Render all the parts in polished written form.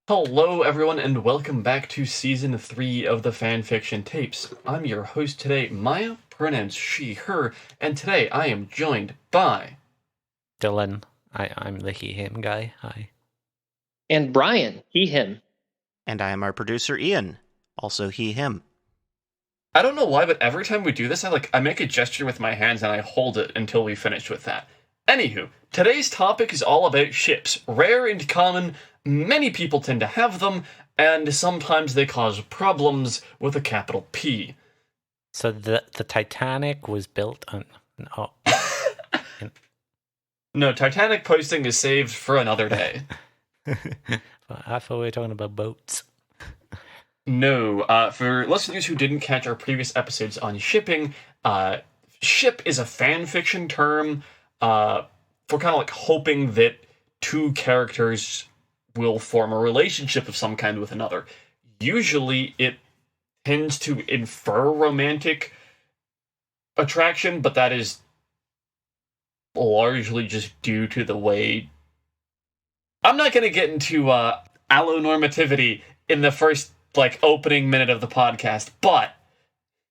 Hello, everyone, and welcome back to Season 3 of the Fanfiction Tapes. I'm your host today, Maya, pronouns she, her, and today I am joined by... Dylan. I'm the he, him guy. Hi. And Bryon, he, him. And I am our producer, Ian. Also he, him. I don't know why, but every time we do this, I make a gesture with my hands and I hold it until we finish with that. Anywho, today's topic is all about ships. Rare and common, many people tend to have them, and sometimes they cause problems with a capital P. So the Titanic was built on... Oh. No, Titanic posting is saved for another day. I thought we were talking about boats. No, for listeners who didn't catch our previous episodes on shipping, ship is a fan fiction term for kind of like hoping that two characters will form a relationship of some kind with another. Usually it tends to infer romantic attraction, but that is largely just due to the way... I'm not going to get into allonormativity in the first opening minute of the podcast, but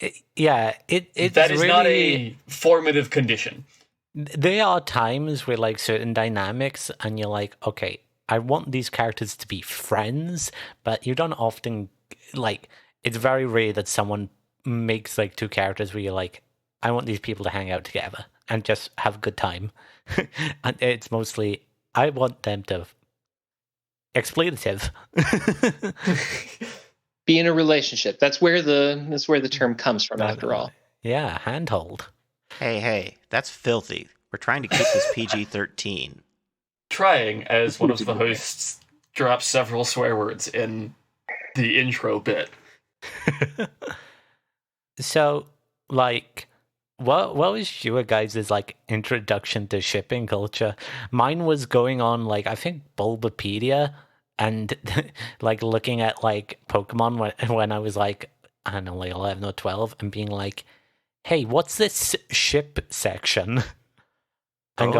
it's that is really not a formative condition. There are times where certain dynamics and you're like, okay, I want these characters to be friends, but you don't often it's very rare that someone makes two characters where you're like, I want these people to hang out together and just have a good time. And it's mostly, I want them to exploitative. Be in a relationship. That's where the term comes from, after all. Yeah, handhold. Hey, that's filthy. We're trying to keep this PG-13. Trying, as one of the hosts drops several swear words in the intro bit. So, what was your guys' introduction to shipping culture? Mine was going on I think Bulbapedia and looking at Pokemon when I was I don't know 11 or 12 and being like, hey, what's this ship section? And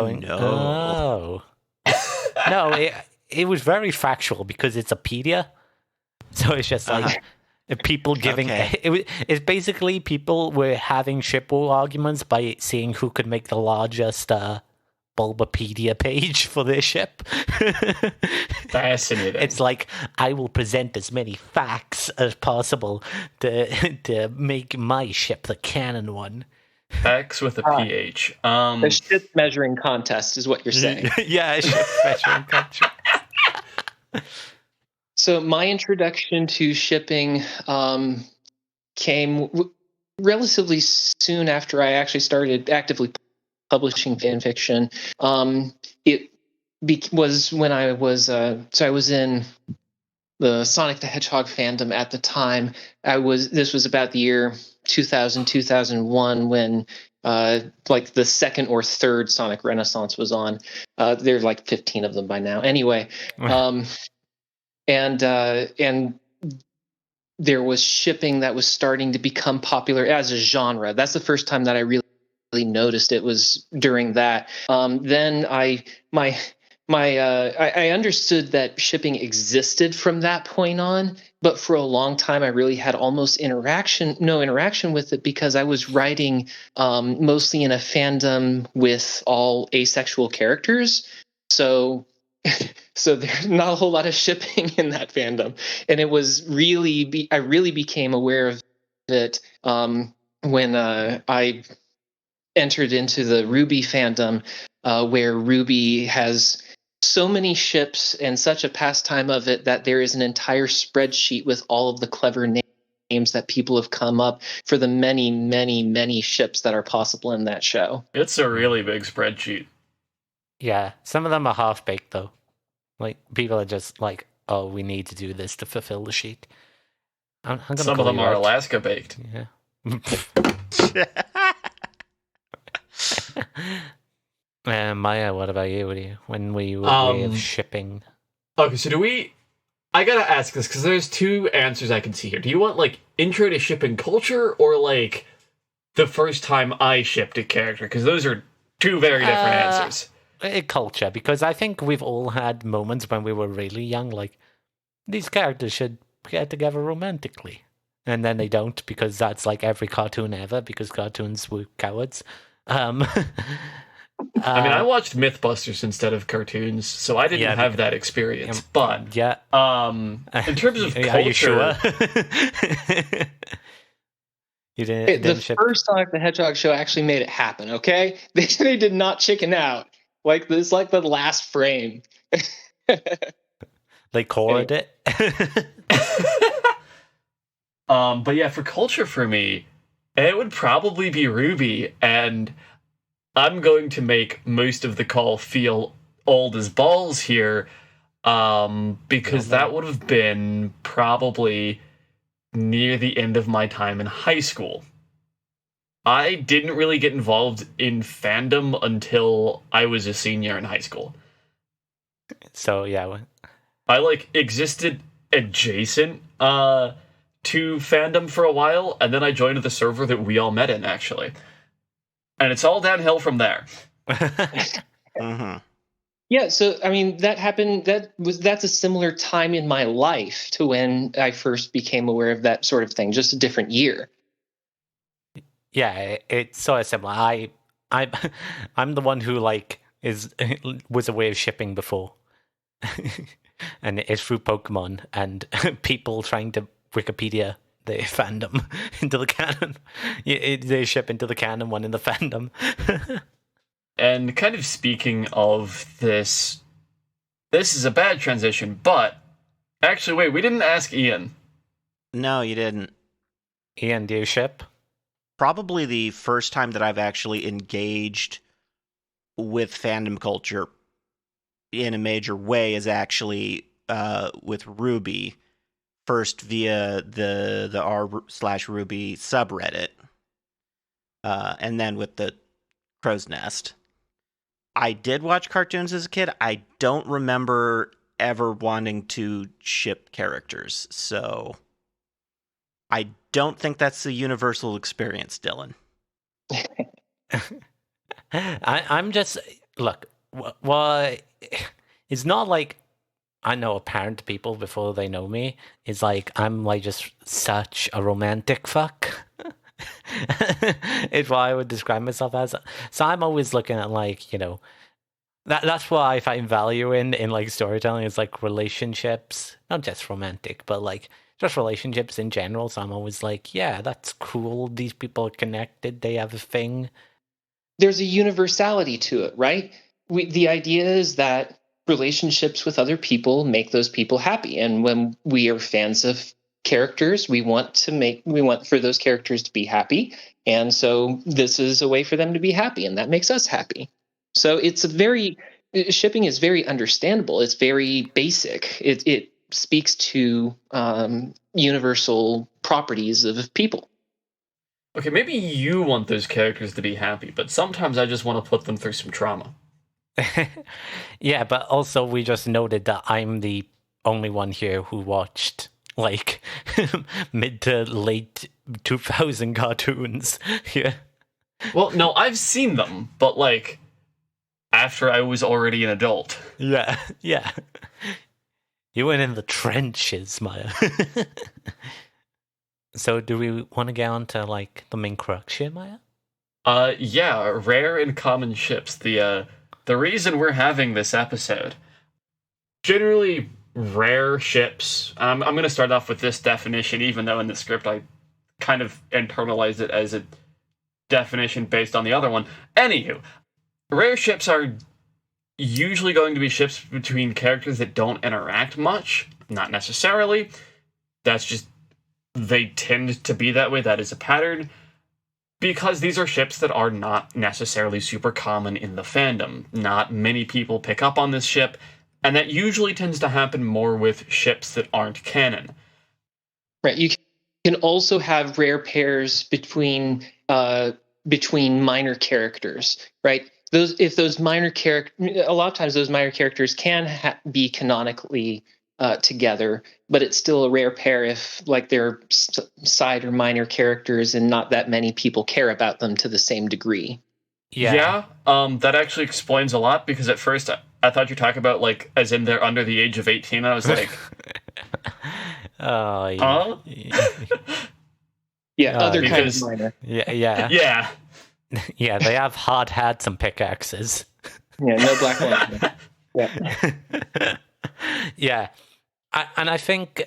no, it was very factual because it's a pedia, so it's just people giving it's basically people were having ship war arguments by seeing who could make the largest Bulbapedia page for their ship. Fascinating. It's I will present as many facts as possible to make my ship the canon one. Facts with a PH. The ship measuring contest is what you're saying. Yeah, ship measuring contest. So my introduction to shipping came relatively soon after I actually started actively publishing fan fiction. It was when I was I was in the Sonic the Hedgehog fandom at the time. This was about the year 2000, 2001 when the second or third Sonic Renaissance was on. There are 15 of them by now. Anyway, and there was shipping that was starting to become popular as a genre. That's the first time that I really noticed it, was during that. Then I understood that shipping existed from that point on, but for a long time I really had almost no interaction with it because I was writing mostly in a fandom with all asexual characters. So there's not a whole lot of shipping in that fandom. And it was I really became aware of it when I entered into the Ruby fandom, where Ruby has so many ships and such a pastime of it that there is an entire spreadsheet with all of the clever names that people have come up for the many, many, many ships that are possible in that show. It's a really big spreadsheet. Yeah, some of them are half-baked, though. People are just oh, we need to do this to fulfill the sheet. Some of them are Alaska-baked. Yeah. Maya, what about you? When were you aware of shipping? Okay, so I gotta ask this, because there's two answers I can see here. Do you want, intro to shipping culture, or, the first time I shipped a character? Because those are two very different answers. Culture, because I think we've all had moments when we were really young, these characters should get together romantically. And then they don't, because that's like every cartoon ever, because cartoons were cowards. I mean, I watched Mythbusters instead of cartoons, so I didn't have that experience. But yeah, in terms of culture, are you sure? You didn't The ship. first Sonic the Hedgehog show actually made it happen. Okay, they did not chicken out. Like this, like the last frame. They cored it. But yeah, for culture for me, it would probably be Ruby, and I'm going to make most of the call feel old as balls here, because that would have been probably near the end of my time in high school. I didn't really get involved in fandom until I was a senior in high school. So yeah, I existed adjacent to fandom for a while, and then I joined the server that we all met in, actually. And it's all downhill from there. Mm-hmm. Yeah, so I mean that happened. That's a similar time in my life to when I first became aware of that sort of thing. Just a different year. Yeah, it's sort of similar. I'm the one who was aware of shipping before, and it's through Pokemon and people trying to Wikipedia the fandom into the canon. They ship into the canon, one in the fandom. And kind of speaking of this is a bad transition, but actually, wait, we didn't ask Ian. No, you didn't. Ian, do you ship? Probably the first time that I've actually engaged with fandom culture in a major way is actually with Ruby. First via the r/Ruby subreddit, and then with the Crow's Nest. I did watch cartoons as a kid. I don't remember ever wanting to ship characters, so I don't think that's a universal experience, Dylan. I'm just look. Well, it's not like I know apparent people before they know me. It's like I'm just such a romantic fuck. Is what I would describe myself as. So I'm always looking at that's what I find value in storytelling is relationships, not just romantic, but just relationships in general. So I'm always yeah, that's cool. These people are connected. They have a thing. There's a universality to it, right? The idea is that relationships with other people make those people happy, and when we are fans of characters, we want for those characters to be happy, and so this is a way for them to be happy, and that makes us happy. So shipping is very understandable. It's very basic. It speaks to universal properties of people. Okay, maybe you want those characters to be happy, but sometimes I just want to put them through some trauma. Yeah, but also we just noted that I'm the only one here who watched mid to late 2000 cartoons. Yeah. Well, no, I've seen them, but after I was already an adult. Yeah, yeah. You went in the trenches, Maya. So do we want to get on to the main crux here, Maya? Yeah, rare and common ships. The reason we're having this episode. Generally, rare ships. I'm going to start off with this definition, even though in the script I kind of internalized it as a definition based on the other one. Anywho, rare ships are usually going to be ships between characters that don't interact much. Not necessarily. That's just, they tend to be that way. That is a pattern. Because these are ships that are not necessarily super common in the fandom. Not many people pick up on this ship, and that usually tends to happen more with ships that aren't canon. Right. You can also have rare pairs between minor characters, right? A lot of times those minor characters can be canonically together, but it's still a rare pair if they're side or minor characters and not that many people care about them to the same degree. Yeah, that actually explains a lot, because at first I thought you were talking about as in they're under the age of 18. I was like, Oh, Huh? Yeah, other kind of Because- minor. yeah. Yeah. Yeah, they have hard hats and pickaxes. Yeah, no black ones. Yeah. Yeah. And I think,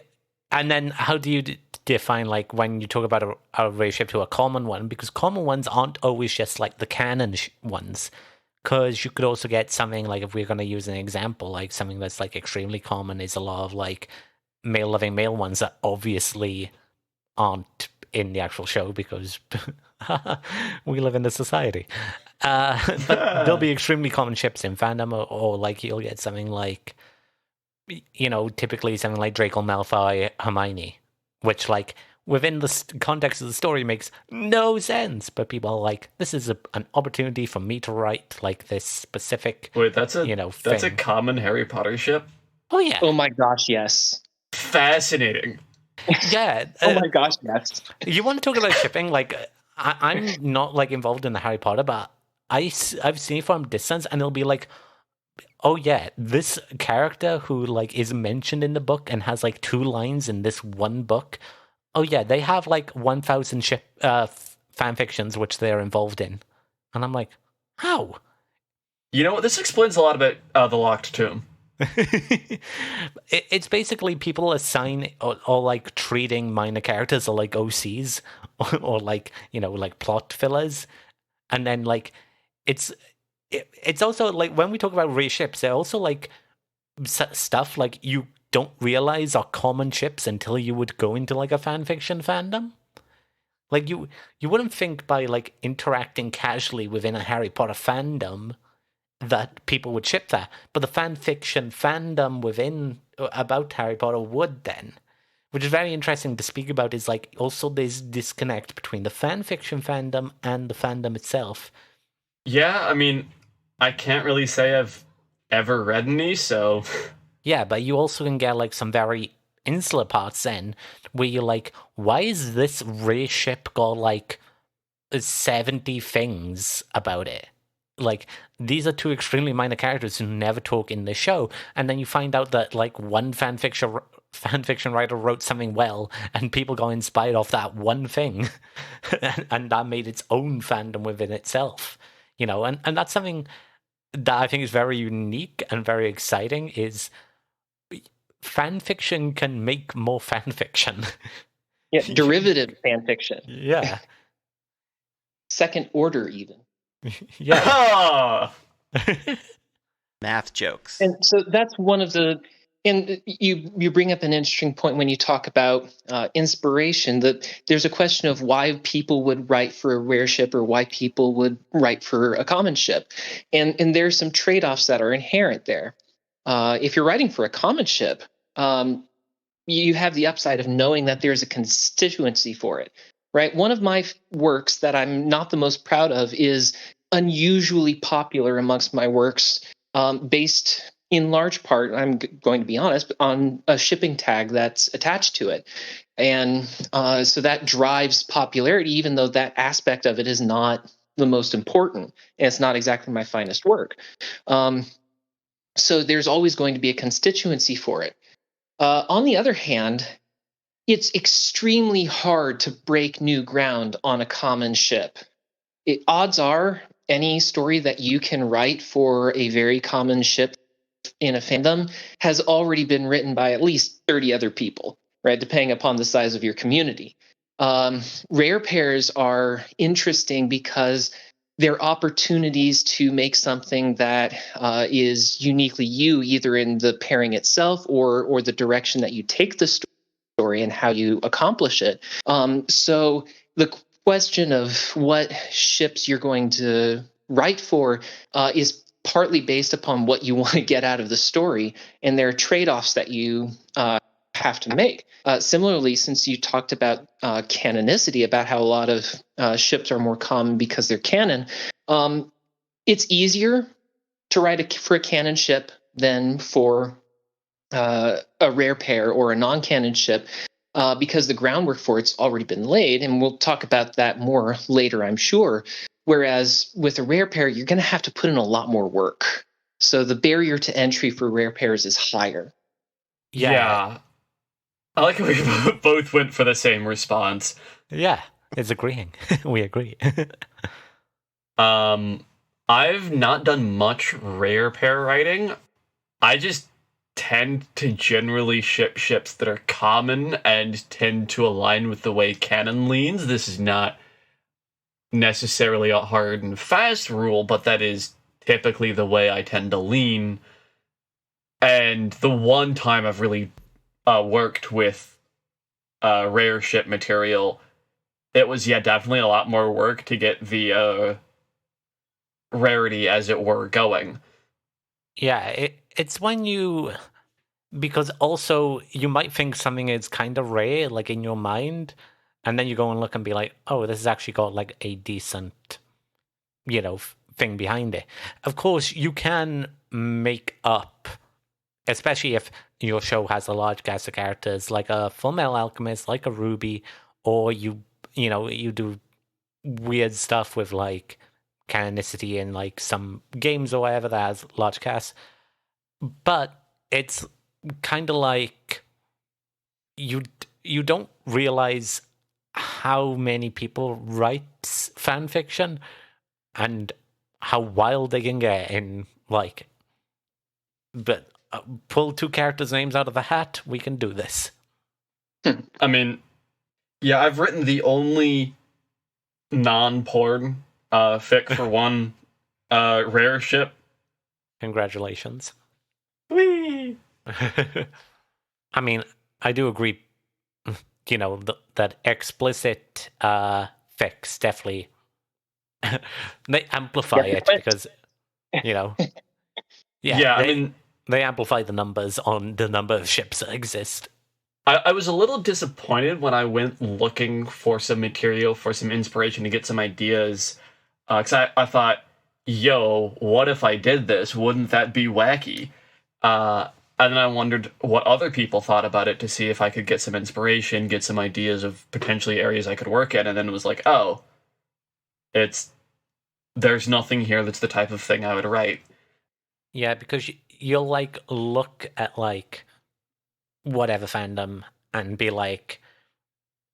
and then how do you define, like, when you talk about a relationship to a common one? Because common ones aren't always just like the canon ones. Because you could also get something like, if we're going to use an example, like something that's like extremely common is a lot of like male loving male ones that obviously aren't in the actual show because we live in a society. But there'll be extremely common ships in fandom, or like you'll get something like, you know, typically something like Draco Malfoy, Hermione, which like within the context of the story makes no sense, but people are like, this is an opportunity for me to write like this specific, Wait, that's a thing. a common Harry Potter ship? Oh yeah. Oh my gosh, yes. Fascinating. Yeah. Oh my gosh, yes. You want to talk about shipping? Like, I'm not like involved in the Harry Potter, but I've seen it from distance, and it'll be like, oh yeah, this character who like is mentioned in the book and has like 2 lines in this one book. Oh yeah, they have like 1,000 fan fictions which they're involved in, and I'm like, how? You know what? This explains a lot about the Locked Tomb. It's basically people assign or like treating minor characters or like OCs or like, you know, like plot fillers, and then like it's also like when we talk about race ships, they're also like stuff like you don't realize are common ships until you would go into like a fan fiction fandom. Like you wouldn't think by like interacting casually within a Harry Potter fandom that people would ship that, but the fan fiction fandom within about Harry Potter would then, which is very interesting to speak about. Is like also this disconnect between the fan fiction fandom and the fandom itself. Yeah, I mean, I can't really say I've ever read any, so Yeah, but you also can get like some very insular parts then, where you're like, why is this race ship got like 70 things about it? Like, these are 2 extremely minor characters who never talk in the show, and then you find out that like one fan fiction writer wrote something well, and people got inspired off that one thing, and that made its own fandom within itself. You know, and that's something that I think is very unique and very exciting. Is fan fiction can make more fan fiction. Yeah, derivative fan fiction. Yeah, Second order even. yeah. Ah! Math jokes. And so that's one of the, and you bring up an interesting point when you talk about inspiration, that there's a question of why people would write for a rare ship or why people would write for a common ship. And there's some trade-offs that are inherent there. If you're writing for a common ship, you have the upside of knowing that there's a constituency for it, right? One of my works that I'm not the most proud of is unusually popular amongst my works, based in large part, I'm going to be honest, on a shipping tag that's attached to it. And so that drives popularity, even though that aspect of it is not the most important. And it's not exactly my finest work. So there's always going to be a constituency for it. On the other hand, it's extremely hard to break new ground on a common ship. Odds are any story that you can write for a very common ship in a fandom has already been written by at least 30 other people, right? Depending upon the size of your community. Rare pairs are interesting because they're opportunities to make something that is uniquely you, either in the pairing itself or the direction that you take the story and how you accomplish it. So the question of what ships you're going to write for is partly based upon what you want to get out of the story, and there are trade-offs that you have to make. Similarly, since you talked about canonicity, about how a lot of ships are more common because they're canon, it's easier to write for a canon ship than for a rare pair or a non-canon ship, because the groundwork for it's already been laid, and we'll talk about that more later, I'm sure. Whereas with a rare pair, you're going to have to put in a lot more work. So the barrier to entry for rare pairs is higher. Yeah. I like how we both went for the same response. Yeah, it's agreeing. We agree. I've not done much rare pair writing. I just tend to generally ship ships that are common and tend to align with the way canon leans. This is not necessarily a hard and fast rule, but that is typically the way I tend to lean. And the one time I've really worked with rare ship material, it was, definitely a lot more work to get the rarity, as it were, going. Yeah, it's when you... Because also, you might think something is kind of rare, like in your mind, and then you go and look and be like, oh, this has actually got like a decent, thing behind it. Of course, you can make up, especially if your show has a large cast of characters, like a Full Metal Alchemist, like a Ruby, or you do weird stuff with like canonicity in like some games or whatever that has large casts. But it's kind of like you don't realize how many people write fan fiction and how wild they can get in like, but pull two characters' names out of the hat, we can do this. I mean, yeah, I've written the only non-porn fic for one rare ship. Congratulations. Whee! I mean, I do agree, that explicit fics definitely they amplify it because, yeah, I mean, they amplify the numbers on the number of ships that exist. I was a little disappointed when I went looking for some material, for some inspiration to get some ideas, because I thought, yo, what if I did this? Wouldn't that be wacky? And then I wondered what other people thought about it to see if I could get some inspiration, get some ideas of potentially areas I could work in, and then it was like, oh, there's nothing here that's the type of thing I would write. Yeah, because you'll like look at like whatever fandom and be like,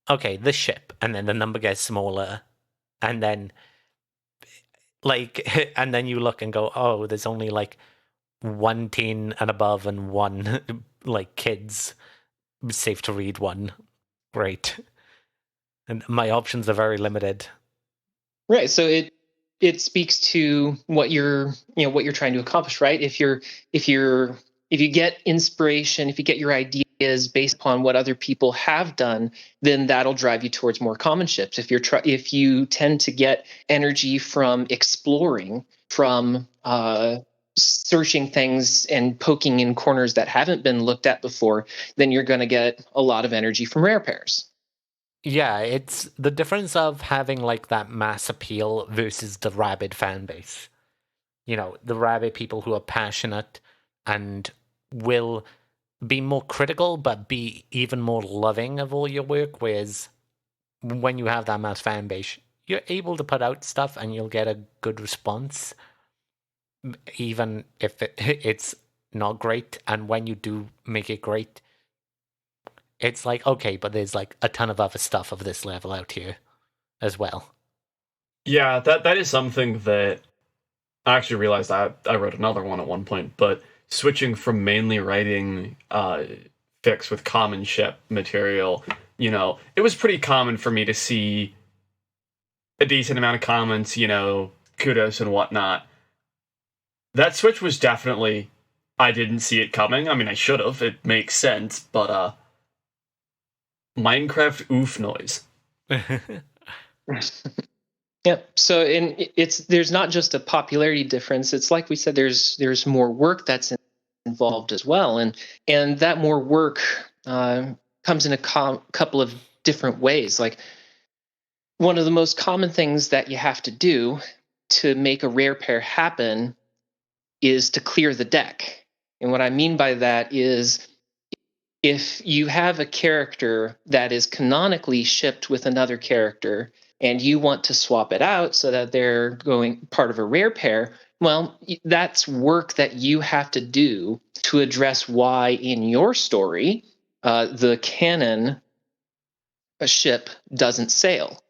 okay, this ship, and then the number gets smaller, and then like, and then you look and go, oh, there's only like one teen and above and one like kids safe to read one. Great. And my options are very limited. Right. So it speaks to what you're trying to accomplish, right? If you get inspiration, if you get your ideas based upon what other people have done, then that'll drive you towards more common ships. If you tend to get energy from exploring, from searching things and poking in corners that haven't been looked at before, then you're going to get a lot of energy from rare pairs. Yeah, it's the difference of having like that mass appeal versus the rabid fan base. The rabid people who are passionate and will be more critical but be even more loving of all your work, whereas when you have that mass fan base, you're able to put out stuff and you'll get a good response, even if it's not great. And when you do make it great, it's like, okay, but there's like a ton of other stuff of this level out here as well. Yeah, that is something that I actually realized I wrote another one at one point, but switching from mainly writing fics with common ship material, it was pretty common for me to see a decent amount of comments, kudos and whatnot. That switch was definitely, I didn't see it coming. I mean, I should have. It makes sense, but Minecraft oof noise. Yep. So there's not just a popularity difference. It's like we said, there's more work that's involved as well, and that more work comes in a couple of different ways. Like one of the most common things that you have to do to make a rare pair happen is to clear the deck. And what I mean by that is, if you have a character that is canonically shipped with another character and you want to swap it out so that they're going part of a rare pair, well, that's work that you have to do to address why in your story the canon ship doesn't sail.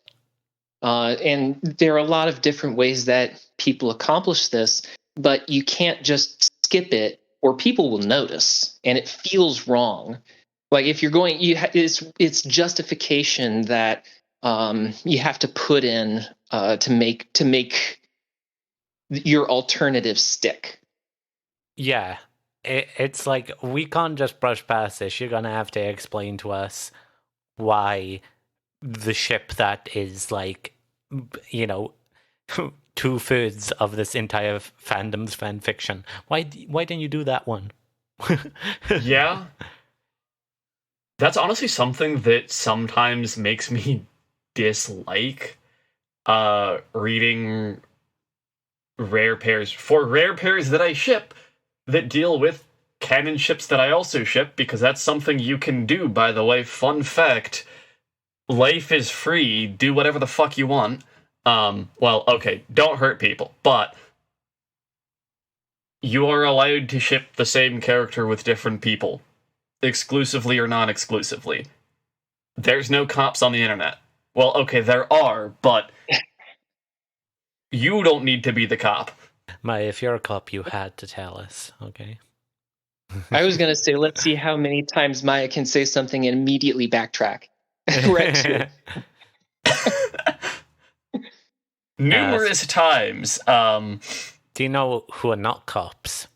And there are a lot of different ways that people accomplish this, but you can't just skip it or people will notice and it feels wrong. Like if you're going, it's justification that you have to put in to make your alternative stick. Yeah. It's like, we can't just brush past this. You're going to have to explain to us why the ship that is like, you know, 2/3 of this entire fandom's fan fiction. Why didn't you do that one? Yeah. That's honestly something that sometimes makes me dislike reading rare pairs that I ship that deal with canon ships that I also ship, because that's something you can do, by the way. Fun fact, life is free, do whatever the fuck you want. Well, okay, don't hurt people, but you are allowed to ship the same character with different people, exclusively or non-exclusively. There's no cops on the internet. Well, okay, there are, but you don't need to be the cop. If you're a cop, you had to tell us, okay? I was going to say, let's see how many times Maya can say something and immediately backtrack. Right. Numerous times. Do you know who are not cops?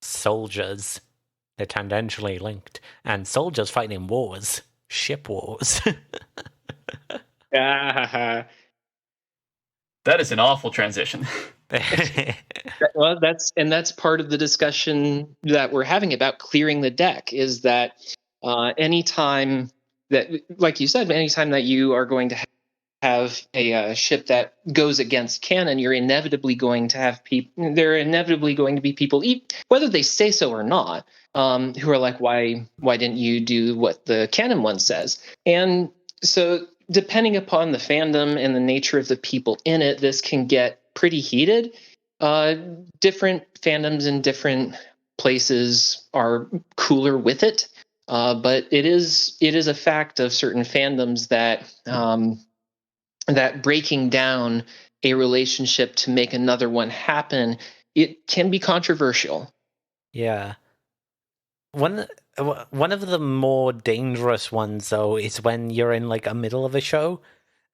Soldiers. They're tangentially linked. And soldiers fighting in wars. Ship wars. That is an awful transition. Well, that's part of the discussion that we're having about clearing the deck, is that anytime that, like you said, anytime that you are going to have a ship that goes against canon, you're inevitably going to have people. There are inevitably going to be people, whether they say so or not, who are like, why didn't you do what the canon one says? And so, depending upon the fandom and the nature of the people in it, this can get pretty heated. Different fandoms in different places are cooler with it, but it is a fact of certain fandoms that that breaking down a relationship to make another one happen, it can be controversial. Yeah. One of the more dangerous ones, though, is when you're in like a middle of a show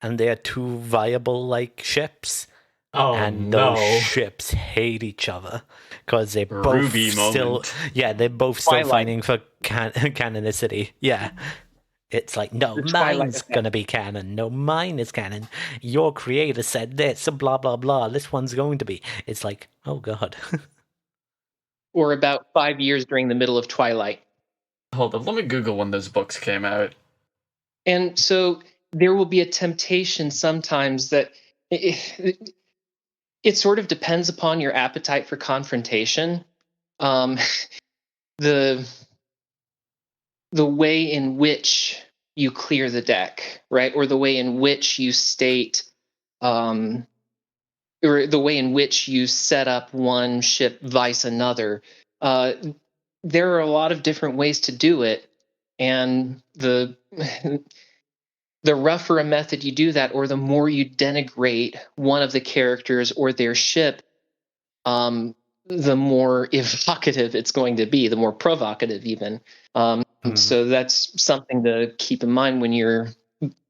and there are two viable like ships. Oh, and no. Those ships hate each other because they both Ruby still, moment. yeah, they're both still Twilight. fighting for canonicity. Yeah, it's like, no, mine's gonna be canon. No, mine is canon. Your creator said this, blah blah blah. This one's going to be. It's like, oh god. Or about 5 years during the middle of Twilight. Hold on, let me Google when those books came out. And so there will be a temptation sometimes that it sort of depends upon your appetite for confrontation. The way in which you clear the deck, right? Or the way in which you state, or the way in which you set up one ship vice another. There are a lot of different ways to do it. And the rougher a method you do that, or the more you denigrate one of the characters or their ship, the more evocative it's going to be, the more provocative even. So that's something to keep in mind when you're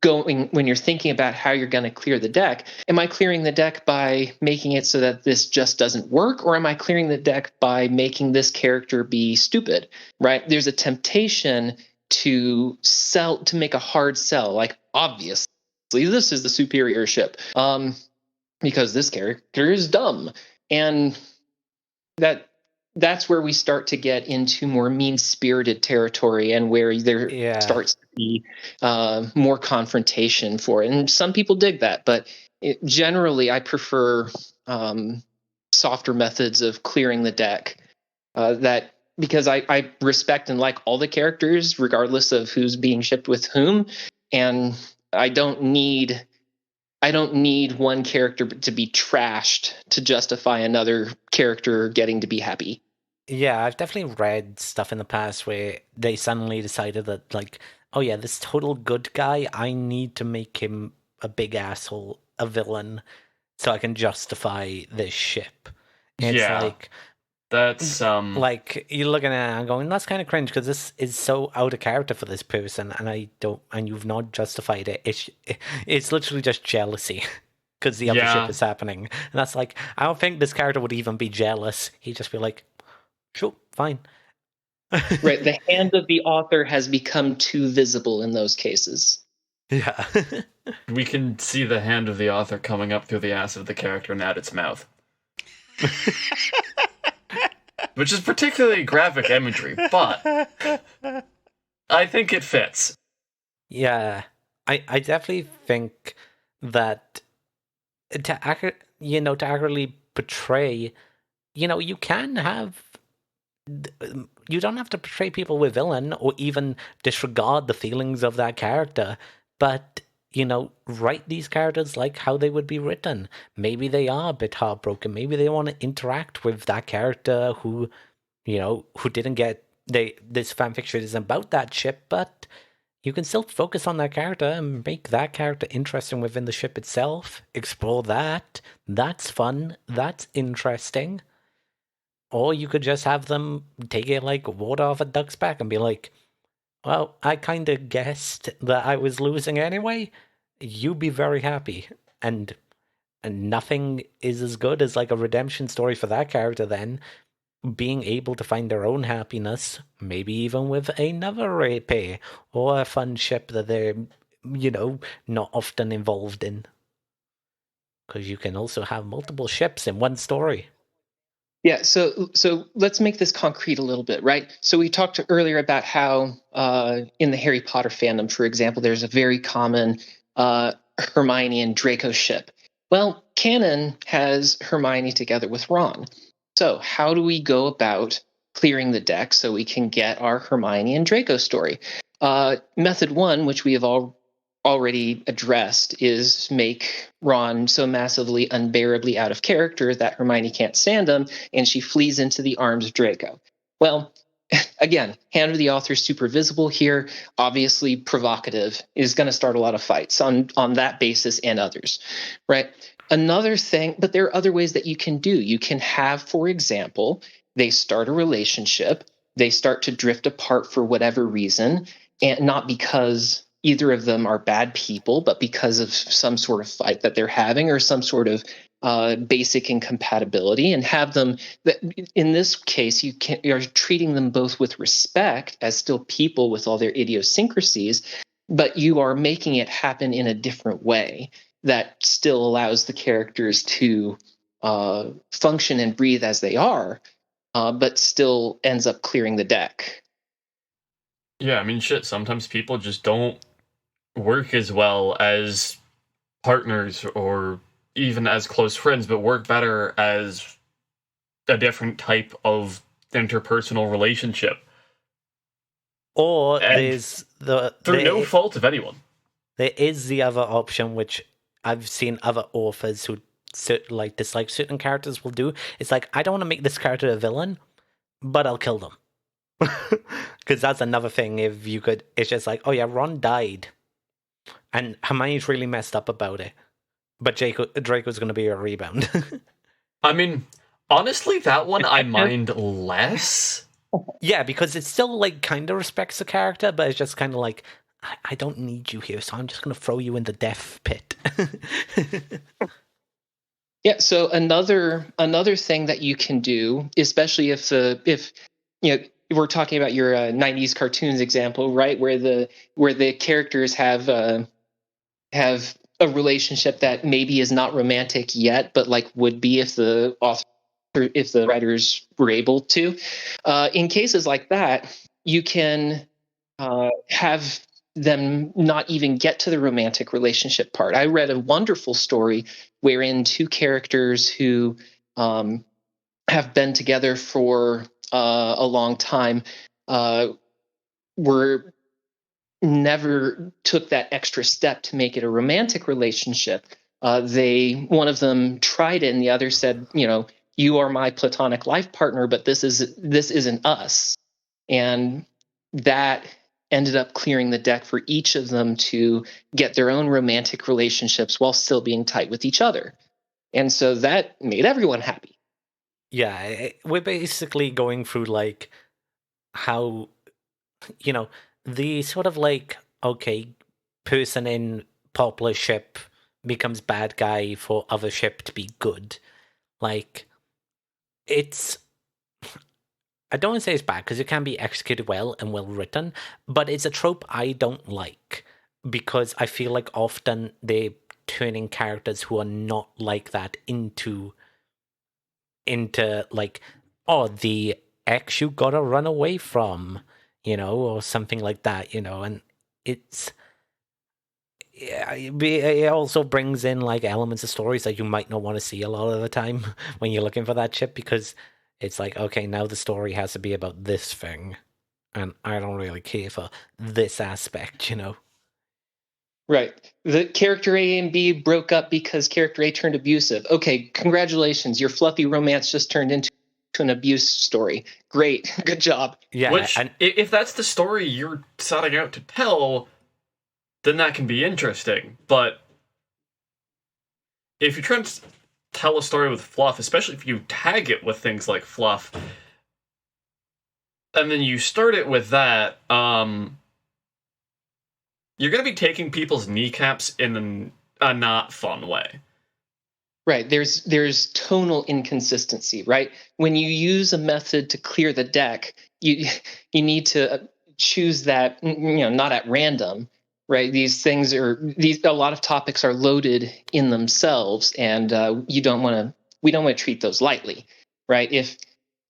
thinking about how you're going to clear the deck. Am I clearing the deck by making it so that this just doesn't work, or am I clearing the deck by making this character be stupid? Right? There's a temptation to make a hard sell, like, obviously this is the superior ship, because this character is dumb, and that's where we start to get into more mean-spirited territory, and where there starts to be more confrontation for it. And some people dig that, but generally I prefer softer methods of clearing the deck, because I respect and like all the characters regardless of who's being shipped with whom, and I don't need one character to be trashed to justify another character getting to be happy. Yeah, I've definitely read stuff in the past where they suddenly decided that, like, oh yeah, this total good guy, I need to make him a big asshole, a villain, so I can justify this ship. It's Yeah, that's like you're looking at it and going, that's kind of cringe because this is so out of character for this person, and I don't, and you've not justified it. It's literally just jealousy because the other ship yeah. is happening, and that's like, I don't think this character would even be jealous. He'd just be like, sure, fine. Right. The hand of the author has become too visible in those cases. Yeah. We can see the hand of the author coming up through the ass of the character and at its mouth. Which is particularly graphic imagery, but I think it fits. Yeah. I definitely think that to accurately portray, you can have, you don't have to portray people with villain or even disregard the feelings of that character, but write these characters like how they would be written. Maybe they are a bit heartbroken. Maybe they want to interact with that character who didn't get this fanfiction isn't about that ship, but you can still focus on that character and make that character interesting within the ship itself. Explore that. That's fun. That's interesting. Or you could just have them take it like water off a duck's back and be like, well, I kind of guessed that I was losing anyway. You'd be very happy. And nothing is as good as like a redemption story for that character then. Being able to find their own happiness, maybe even with another rarepair or a fun ship that they're, not often involved in. Because you can also have multiple ships in one story. Yeah, so let's make this concrete a little bit, right? So we talked earlier about how in the Harry Potter fandom, for example, there's a very common Hermione and Draco ship. Well, canon has Hermione together with Ron. So how do we go about clearing the deck so we can get our Hermione and Draco story? Method one, which we have already addressed, is make Ron so massively unbearably out of character that Hermione can't stand him and she flees into the arms of Draco. Well, again, hand of the author is super visible here, obviously provocative, is going to start a lot of fights on that basis and others, right? Another thing, but there are other ways that you can do. You can have, for example, they start a relationship, they start to drift apart for whatever reason, and not because either of them are bad people, but because of some sort of fight that they're having or some sort of basic incompatibility, and have them, in this case, you're treating them both with respect as still people with all their idiosyncrasies, but you are making it happen in a different way that still allows the characters to function and breathe as they are, but still ends up clearing the deck. Yeah, I mean, shit, sometimes people just don't work as well as partners or even as close friends, but work better as a different type of interpersonal relationship. Or And there's through no fault of anyone. There is the other option, which I've seen other authors who dislike certain characters will do. It's like, I don't want to make this character a villain, but I'll kill them. Because that's another thing. If you could, it's just like, oh yeah, Ron died, and Hermione's really messed up about it, but Draco's going to be a rebound. I mean, honestly, that one I mind less. Yeah, because it still like kind of respects the character, but it's just kind of like, I don't need you here, so I'm just going to throw you in the death pit. Yeah. So another thing that you can do, especially if we're talking about your '90s cartoons example, right, where the characters have a relationship that maybe is not romantic yet, but like would be if the author, if the writers were able to. In cases like that, you can have them not even get to the romantic relationship part. I read a wonderful story wherein two characters who have been together for a long time were never took that extra step to make it a romantic relationship. One of them tried it, and the other said, you are my platonic life partner, but this isn't us. And that ended up clearing the deck for each of them to get their own romantic relationships while still being tight with each other. And so that made everyone happy. Yeah, we're basically going through like how, you know, the sort of like, okay, person in popular ship becomes bad guy for other ship to be good. Like, it's, I don't want to say it's bad because it can be executed well and well written, but it's a trope I don't like because I feel like often they're turning characters who are not like that into like, oh, the ex you gotta run away from, or something like that, and it's, it also brings in like elements of stories that you might not want to see a lot of the time when you're looking for that ship, because it's like, okay, now the story has to be about this thing, and I don't really care for this aspect, Right. The character A and B broke up because character A turned abusive. Okay, congratulations. Your fluffy romance just turned into an abuse story. Great. Good job. Yeah, Which, and if that's the story you're setting out to tell, then that can be interesting. But if you're trying to tell a story with fluff, especially if you tag it with things like fluff, and then you start it with that, you're going to be taking people's kneecaps in a not fun way. Right. There's tonal inconsistency, right? When you use a method to clear the deck, you need to choose that, not at random, right? A lot of topics are loaded in themselves, and we don't want to treat those lightly, right? If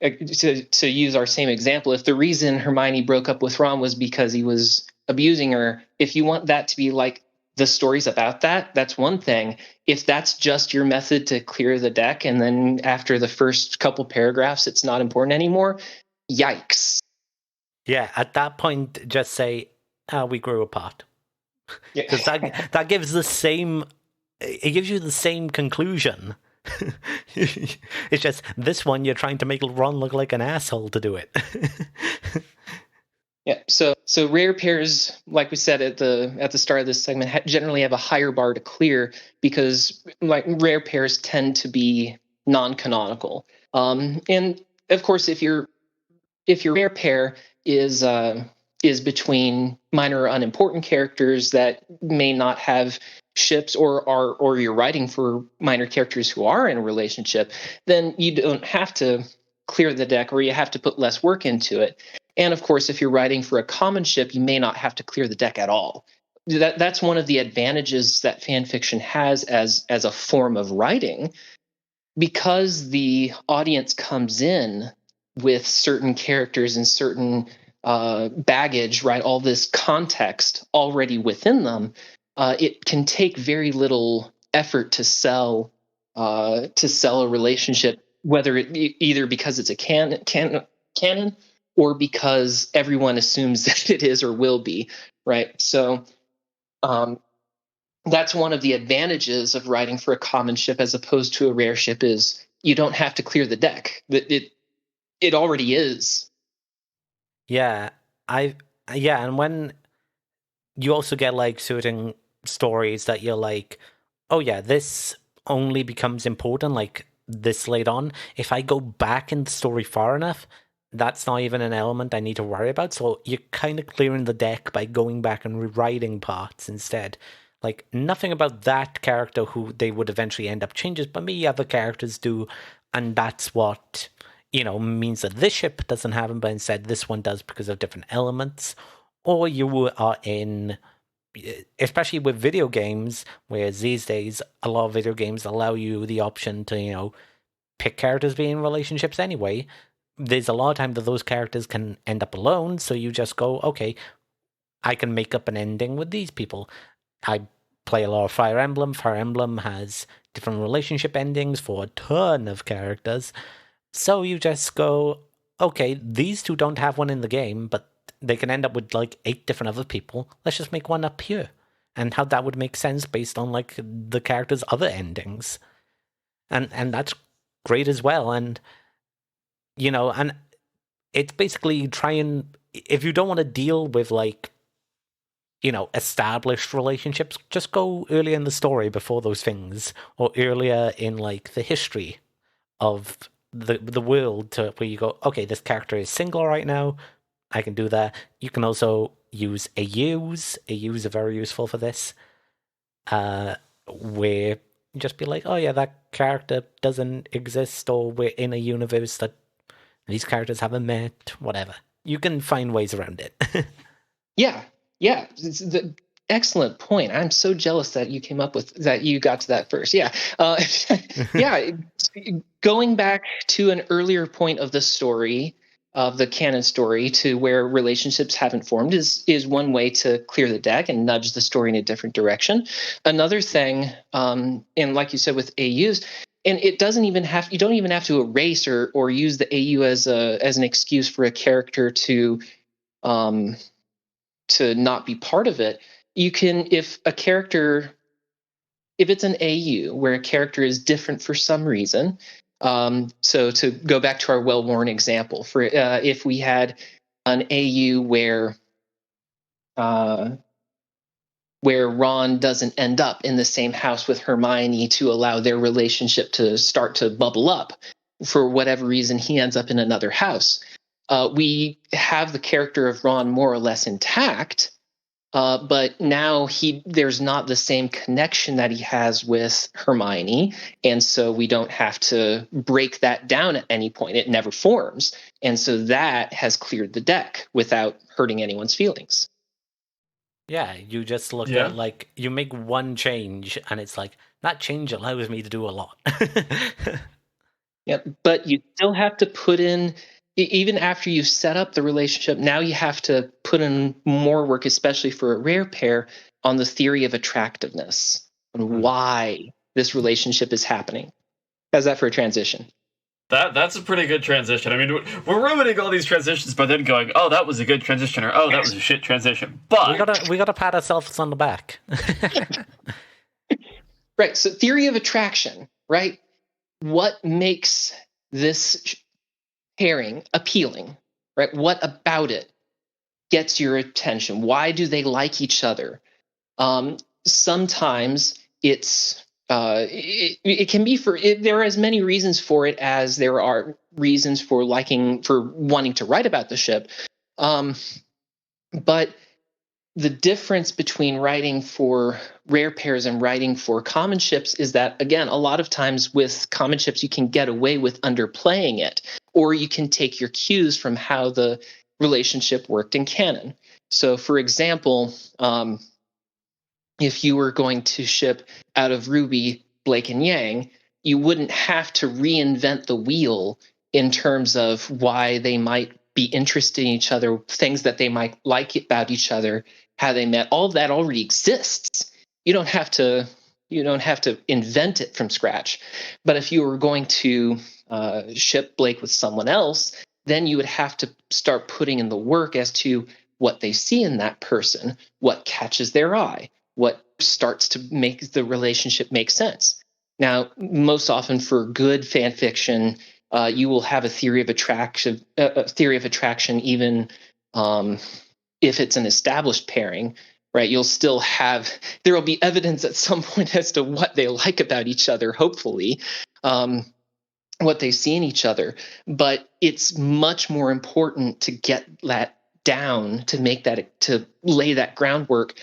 to use our same example, if the reason Hermione broke up with Ron was because he was abusing her, if you want that to be like the story's about that, that's one thing. If that's just your method to clear the deck, and then after the first couple paragraphs it's not important anymore, yikes. yeah, at that point, just say, we grew apart. Because that gives the same, it gives you the same conclusion. It's just this one you're trying to make Ron look like an asshole to do it. Yeah. So rare pairs, like we said at the start of this segment, generally have a higher bar to clear because like rare pairs tend to be non-canonical. And of course, if your rare pair is between minor or unimportant characters that may not have ships, or you're writing for minor characters who are in a relationship, then you don't have to clear the deck, or you have to put less work into it. And of course, if you're writing for a common ship, you may not have to clear the deck at all. That's one of the advantages that fan fiction has as a form of writing, because the audience comes in with certain characters and certain baggage, right? All this context already within them. It can take very little effort to sell a relationship, whether either because it's a canon, or because everyone assumes that it is or will be, right? So that's one of the advantages of writing for a common ship as opposed to a rare ship, is you don't have to clear the deck. It already is. Yeah, and when you also get like certain stories that you're like, oh yeah, this only becomes important like this late on. If I go back in the story far enough, that's not even an element I need to worry about. So you're kind of clearing the deck by going back and rewriting parts instead. Like, nothing about that character who they would eventually end up changes, but maybe other characters do, and that's what, means that this ship doesn't have them, but instead this one does because of different elements. Or you are in, especially with video games, whereas these days a lot of video games allow you the option to, pick characters being in relationships anyway. There's a lot of time that those characters can end up alone, so you just go, okay, I can make up an ending with these people. I play a lot of Fire Emblem. Fire Emblem has different relationship endings for a ton of characters. So you just go, okay, these two don't have one in the game, but they can end up with like 8 different other people. Let's just make one up here. And how that would make sense based on like the character's other endings. And that's great as well. And and it's basically if you don't want to deal with like established relationships, just go earlier in the story before those things, or earlier in like the history of the world, to where you go, okay, this character is single right now, I can do that. You can also use AUs. AUs are very useful for this, where you just be like, oh yeah, that character doesn't exist, or we're in a universe that these characters haven't met, whatever. You can find ways around it. Yeah, yeah. Excellent point. I'm so jealous that you came up with that. You got to that first. Yeah, yeah. Going back to an earlier point of the story, of the canon story, to where relationships haven't formed is one way to clear the deck and nudge the story in a different direction. Another thing, and like you said with AUs, and it doesn't even have, you don't even have to erase or use the AU as an excuse for a character to not be part of it. You can, if it's an AU where a character is different for some reason. So to go back to our well-worn example, for if we had an AU where Ron doesn't end up in the same house with Hermione to allow their relationship to start to bubble up, for whatever reason he ends up in another house. We have the character of Ron more or less intact, but now there's not the same connection that he has with Hermione, and so we don't have to break that down at any point. It never forms, and so that has cleared the deck without hurting anyone's feelings. Yeah, you just look at, like, you make one change, and it's like, that change allows me to do a lot. Yeah, but you still have to put in, even after you've set up the relationship, now you have to put in more work, especially for a rare pair, on the theory of attractiveness and why this relationship is happening. How's that for a transition? That's a pretty good transition. I mean, we're ruining all these transitions by then going, oh, that was a good transition, or oh, that was a shit transition. But we gotta pat ourselves on the back. Right. So theory of attraction, right? What makes this pairing appealing, right? What about it gets your attention? Why do they like each other? Sometimes it can be there are as many reasons for it as there are reasons for wanting to write about the ship. But the difference between writing for rare pairs and writing for common ships is that, again, a lot of times with common ships, you can get away with underplaying it, or you can take your cues from how the relationship worked in canon. So, for example, if you were going to ship out of Ruby, Blake, and Yang, you wouldn't have to reinvent the wheel in terms of why they might be interested in each other, things that they might like about each other, how they met. All of that already exists. You don't have to invent it from scratch. But if you were going to ship Blake with someone else, then you would have to start putting in the work as to what they see in that person, what catches their eye, what starts to make the relationship make sense. Now, most often for good fan fiction, you will have a theory of attraction, even if it's an established pairing, right? There will be evidence at some point as to what they like about each other, hopefully, what they see in each other. But it's much more important to get that down, to lay that groundwork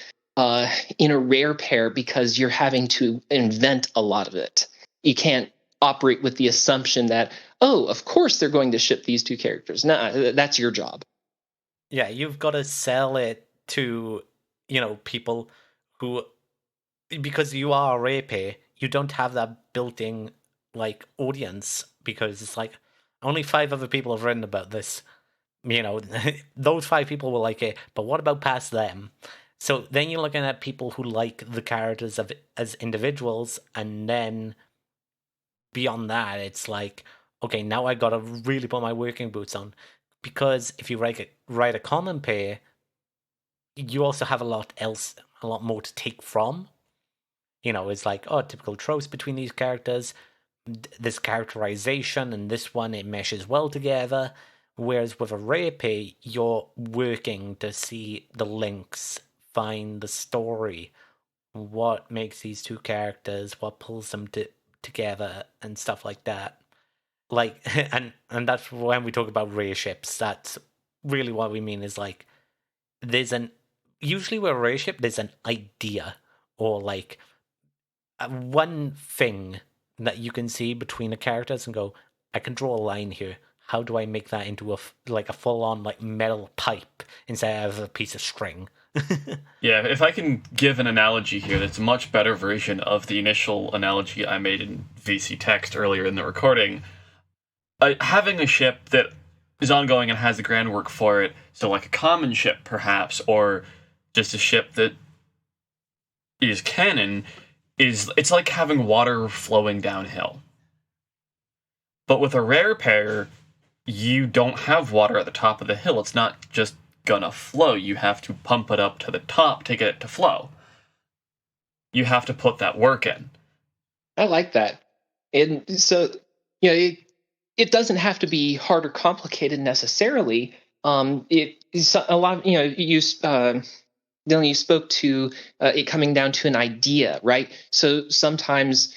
in a rare pair, because you're having to invent a lot of it. You can't operate with the assumption that, oh, of course they're going to ship these two characters. No, that's your job. Yeah, you've got to sell it to, people who, because you are a rare pair, you don't have that built-in, like, audience, because it's like, only 5 other people have written about this. Those 5 people will like it, but what about past them? So then you're looking at people who like the characters as individuals, and then beyond that, it's like, okay, now I gotta really put my working boots on, because if you write a common pair, you also have a lot more to take from. It's like, oh, typical tropes between these characters. this characterization, and this one it meshes well together. Whereas with a rarepair, you're working to see the links, find the story, what makes these two characters, what pulls them together, and stuff like that. Like, and that's when we talk about rare ships. That's really what we mean. Is like usually with a rare ship, there's an idea or like one thing that you can see between the characters and go, I can draw a line here. How do I make that into a full-on like metal pipe instead of a piece of string? Yeah, if I can give an analogy here that's a much better version of the initial analogy I made in VC text earlier in the recording, having a ship that is ongoing and has the groundwork for it, so like a common ship perhaps, or just a ship that is canon, it's like having water flowing downhill. But with a rarepair, you don't have water at the top of the hill. It's not just gonna flow. You have to pump it up to the top to get it to flow. You have to put that work in. I like that. And so, it doesn't have to be hard or complicated necessarily. It's a lot. Dylan, you spoke to it coming down to an idea, right? So sometimes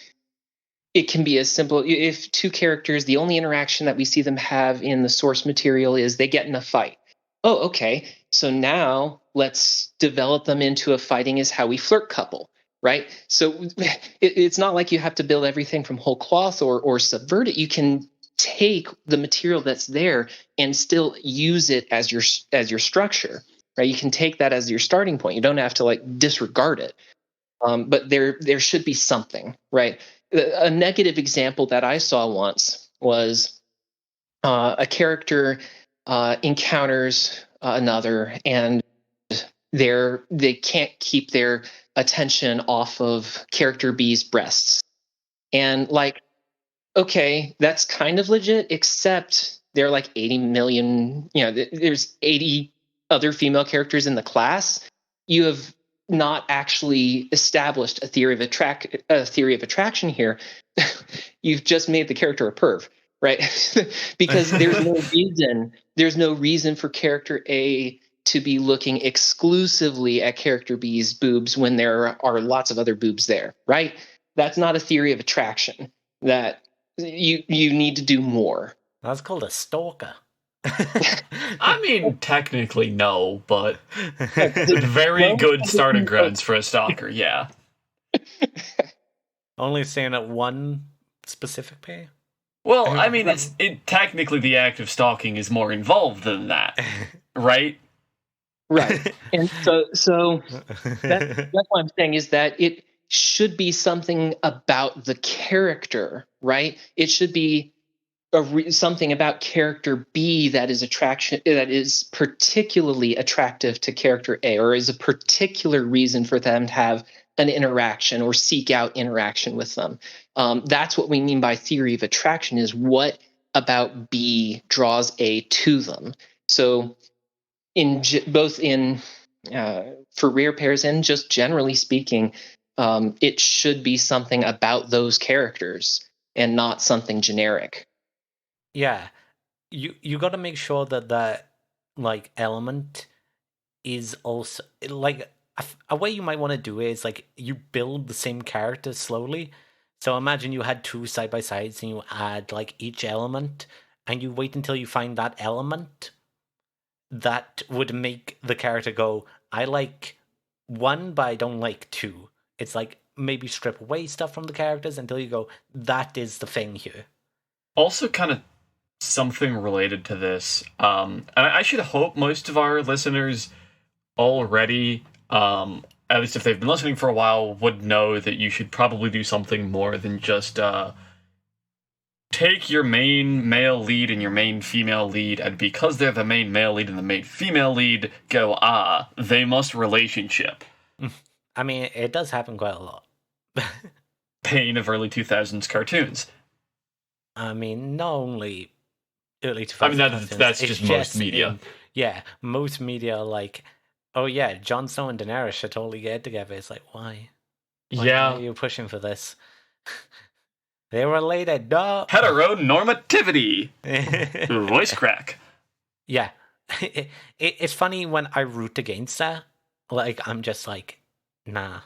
it can be as simple if two characters, the only interaction that we see them have in the source material is they get in a fight. Oh, okay. So now let's develop them into a fighting is how we flirt couple, right? So it's not like you have to build everything from whole cloth or subvert it. You can take the material that's there and still use it as your structure, right? You can take that as your starting point. You don't have to like disregard it. But there should be something, right? A negative example that I saw once was a character encounters another, and they can't keep their attention off of character B's breasts. And like, okay, that's kind of legit, except there are like 80 million, there's 80 other female characters in the class. You have not actually established a theory of attraction here. You've just made the character a perv, right? Because there's no reason for character A to be looking exclusively at character B's boobs when there are lots of other boobs there, right? That's not a theory of attraction. That you need to do more. That's called a stalker. I mean, technically no, but very good starting grounds for a stalker, yeah. Only saying at one specific pair? Well, I mean, technically the act of stalking is more involved than that, right? Right. And so that's what I'm saying is that it should be something about the character, right? It should be something about character B that is particularly attractive to character A, or is a particular reason for them to have an interaction or seek out interaction with them. That's what we mean by theory of attraction, is what about B draws A to them. So both for rarepairs and just generally speaking, it should be something about those characters and not something generic. Yeah, you got to make sure that like element is also like a way you might want to do it is like you build the same character slowly. So imagine you had two side by sides and you add like each element, and you wait until you find that element that would make the character go, I like one, but I don't like two. It's like maybe strip away stuff from the characters until you go, that is the thing here. Also, kind of something related to this. And I should hope most of our listeners already, at least if they've been listening for a while, would know that you should probably do something more than just take your main male lead and your main female lead, and because they're the main male lead and the main female lead, go, they must relationship. I mean, it does happen quite a lot. Pain of early 2000s cartoons. I mean, not only early 2000s. I mean, that's just most media. Most media are like, oh yeah, Jon Snow and Daenerys should totally get together. It's like, why? Why are you pushing for this? They're related. No. Heteronormativity. Voice crack. Yeah. It's funny when I root against that. Like, I'm just like, nah.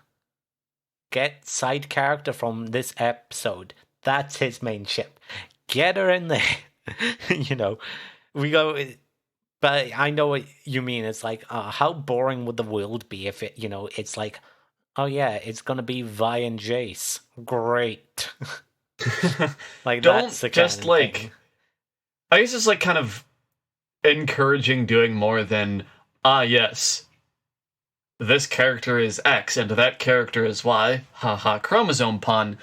Get side character from this episode. That's his main ship. Get her in there. You know, we go. But I know what you mean. It's like, how boring would the world be if it, it's like, oh yeah, it's gonna be Vi and Jace. Great. Like, Don't that's the just kind of thing. I guess it's like kind of encouraging doing more than, yes, this character is X and that character is Y. Haha, chromosome pun.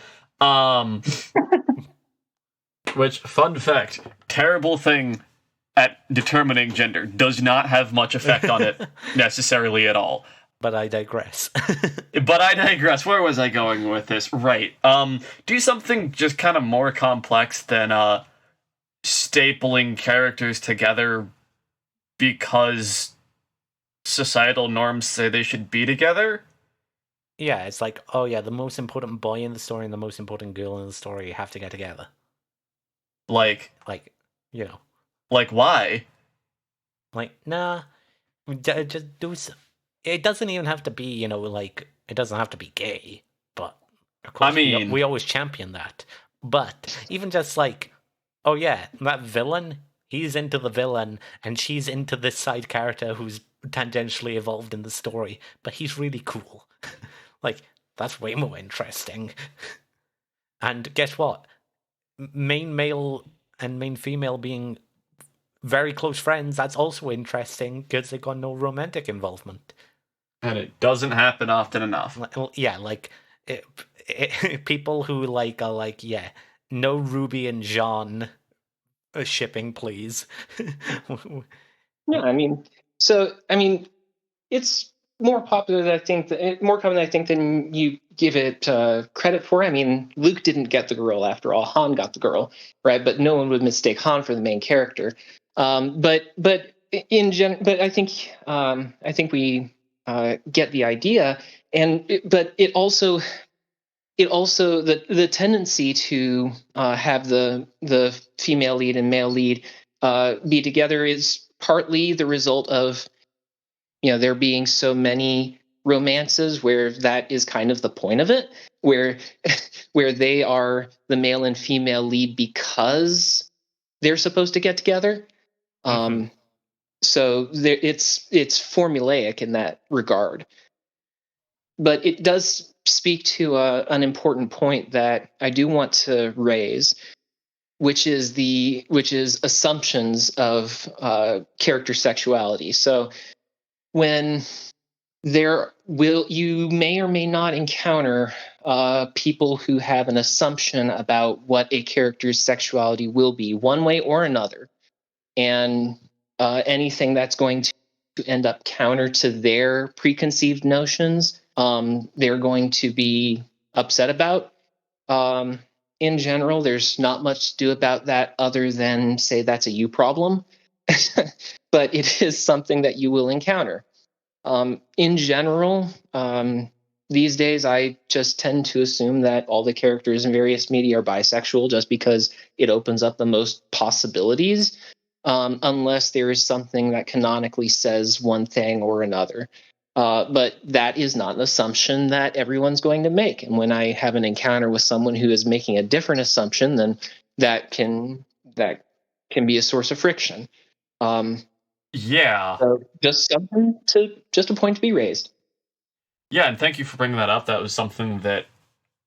Which, fun fact, terrible thing at determining gender. Does not have much effect on it necessarily at all. But I digress. Where was I going with this? Right. Do something just kind of more complex than stapling characters together because societal norms say they should be together. Yeah, it's like, oh yeah, the most important boy in the story and the most important girl in the story have to get together. Like, Like why? Like, nah, just do. It doesn't even have to be, it doesn't have to be gay. But of course, we always champion that. But even just like, oh yeah, that villain, he's into the villain, and she's into this side character who's tangentially evolved in the story, but he's really cool. Like, that's way more interesting. And guess what? Main male and main female being very close friends, that's also interesting because they got no romantic involvement. And it doesn't happen often enough. Yeah, like, people who are like, yeah, no Ruby and Jean shipping, please. Yeah, I mean, it's more popular than more common, I think, than you give it credit for. I mean, Luke didn't get the girl after all; Han got the girl, right? But no one would mistake Han for the main character. But I think we get the idea, but it also the tendency to have the female lead and male lead be together is partly the result of there being so many romances where that is kind of the point of it, where they are the male and female lead because they're supposed to get together. Mm-hmm. So it's formulaic in that regard. But it does speak to an important point that I do want to raise, which is assumptions of character sexuality. So when you may or may not encounter people who have an assumption about what a character's sexuality will be, one way or another, and anything that's going to end up counter to their preconceived notions, they're going to be upset about. In general, there's not much to do about that other than say that's a you problem, but it is something that you will encounter. In general, these days, I just tend to assume that all the characters in various media are bisexual just because it opens up the most possibilities, unless there is something that canonically says one thing or another. But that is not an assumption that everyone's going to make. And when I have an encounter with someone who is making a different assumption, then that can be a source of friction. Yeah. So just a point to be raised. Yeah, and thank you for bringing that up. That was something that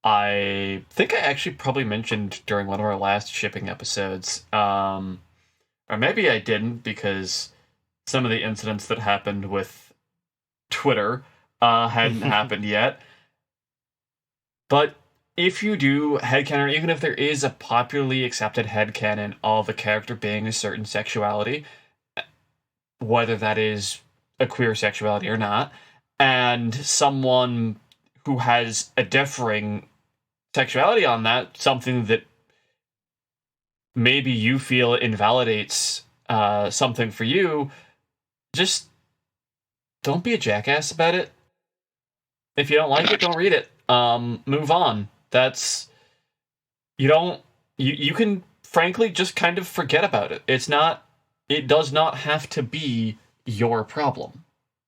I think I actually probably mentioned during one of our last shipping episodes. Or maybe I didn't, because some of the incidents that happened with Twitter hadn't happened yet. But if you do headcanon, even if there is a popularly accepted headcanon of a character being a certain sexuality, whether that is a queer sexuality or not, and someone who has a differing sexuality on that, something that maybe you feel invalidates something for you, just don't be a jackass about it. If you don't like it, don't read it. Move on. That's... you don't you can frankly just kind of forget about it. It does not have to be your problem.